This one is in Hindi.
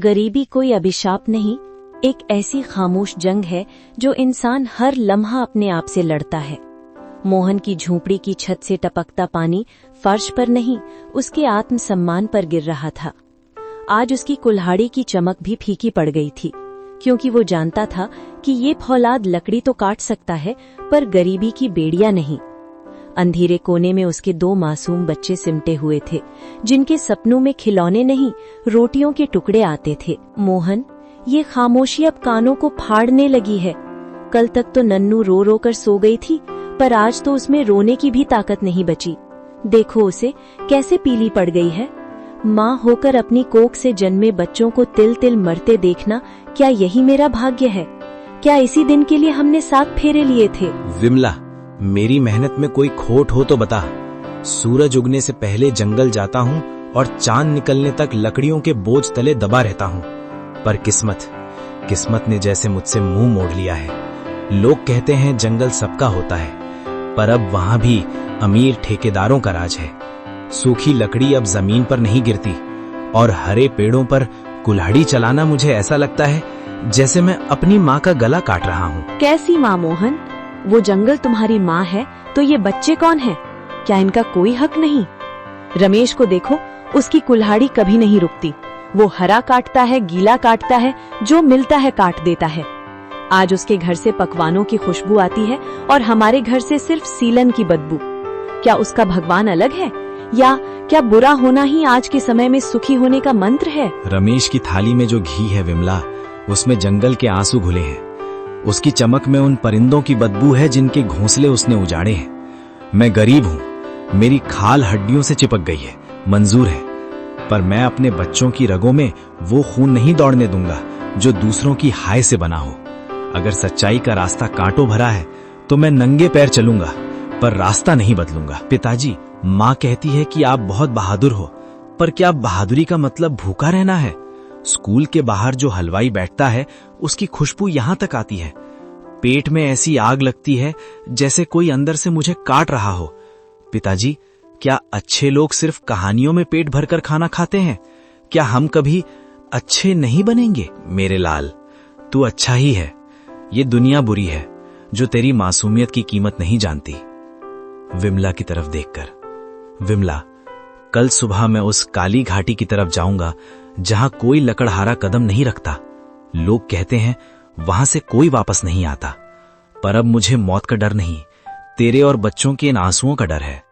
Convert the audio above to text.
गरीबी कोई अभिशाप नहीं, एक ऐसी खामोश जंग है जो इंसान हर लम्हा अपने आप से लड़ता है। मोहन की झोंपड़ी की छत से टपकता पानी फर्श पर नहीं, उसके आत्मसम्मान पर गिर रहा था। आज उसकी कुल्हाड़ी की चमक भी फीकी पड़ गई थी, क्योंकि वो जानता था कि ये फौलाद लकड़ी तो काट सकता है, पर गरीबी की बेड़ियां नहीं। अंधेरे कोने में उसके 2 मासूम बच्चे सिमटे हुए थे, जिनके सपनों में खिलौने नहीं, रोटियों के टुकड़े आते थे। मोहन, ये खामोशी अब कानों को फाड़ने लगी है। कल तक तो नन्नू रो रो कर सो गई थी, पर आज तो उसमें रोने की भी ताकत नहीं बची। देखो उसे कैसे पीली पड़ गई है। माँ होकर अपनी कोख से जन्मे बच्चों को तिल तिल मरते देखना, क्या यही मेरा भाग्य है? क्या इसी दिन के लिए हमने 7 फेरे लिए थे? विमला, मेरी मेहनत में कोई खोट हो तो बता। सूरज उगने से पहले जंगल जाता हूँ और चांद निकलने तक लकड़ियों के बोझ तले दबा रहता हूँ, पर किस्मत ने जैसे मुझसे मुंह मोड़ लिया है। लोग कहते हैं जंगल सबका होता है, पर अब वहां भी अमीर ठेकेदारों का राज है। सूखी लकड़ी अब जमीन पर नहीं गिरती, और हरे पेड़ों पर कुल्हाड़ी चलाना मुझे ऐसा लगता है जैसे मैं अपनी माँ का गला काट रहा हूँ। कैसी माँ मोहन? वो जंगल तुम्हारी माँ है तो ये बच्चे कौन हैं? क्या इनका कोई हक नहीं? रमेश को देखो, उसकी कुल्हाड़ी कभी नहीं रुकती। वो हरा काटता है, गीला काटता है, जो मिलता है काट देता है। आज उसके घर से पकवानों की खुशबू आती है और हमारे घर से सिर्फ सीलन की बदबू। क्या उसका भगवान अलग है, या क्या बुरा होना ही आज के समय में सुखी होने का मंत्र है? रमेश की थाली में जो घी है विमला, उसमें जंगल के आंसू घुले हैं। उसकी चमक में उन परिंदों की बदबू है जिनके घोंसले उसने उजाड़े हैं। मैं गरीब हूँ, मेरी खाल हड्डियों से चिपक गई है, मंजूर है, पर मैं अपने बच्चों की रगों में वो खून नहीं दौड़ने दूंगा जो दूसरों की हाय से बना हो। अगर सच्चाई का रास्ता कांटों भरा है तो मैं नंगे पैर चलूंगा, पर रास्ता नहीं बदलूंगा। पिताजी, माँ कहती है कि आप बहुत बहादुर हो, पर क्या बहादुरी का मतलब भूखा रहना है? स्कूल के बाहर जो हलवाई बैठता है, उसकी खुशबू यहाँ तक आती है। पेट में ऐसी आग लगती है जैसे कोई अंदर से मुझे काट रहा हो। पिताजी, क्या अच्छे लोग सिर्फ कहानियों में पेट भरकर खाना खाते हैं? क्या हम कभी अच्छे नहीं बनेंगे? मेरे लाल, तू अच्छा ही है। ये दुनिया बुरी है जो तेरी मासूमियत की कीमत नहीं जानती। विमला की तरफ देखकर, विमला, कल सुबह मैं उस काली घाटी की तरफ जाऊंगा जहां कोई लकड़हारा कदम नहीं रखता। लोग कहते हैं वहां से कोई वापस नहीं आता, पर अब मुझे मौत का डर नहीं, तेरे और बच्चों के इन आंसुओं का डर है।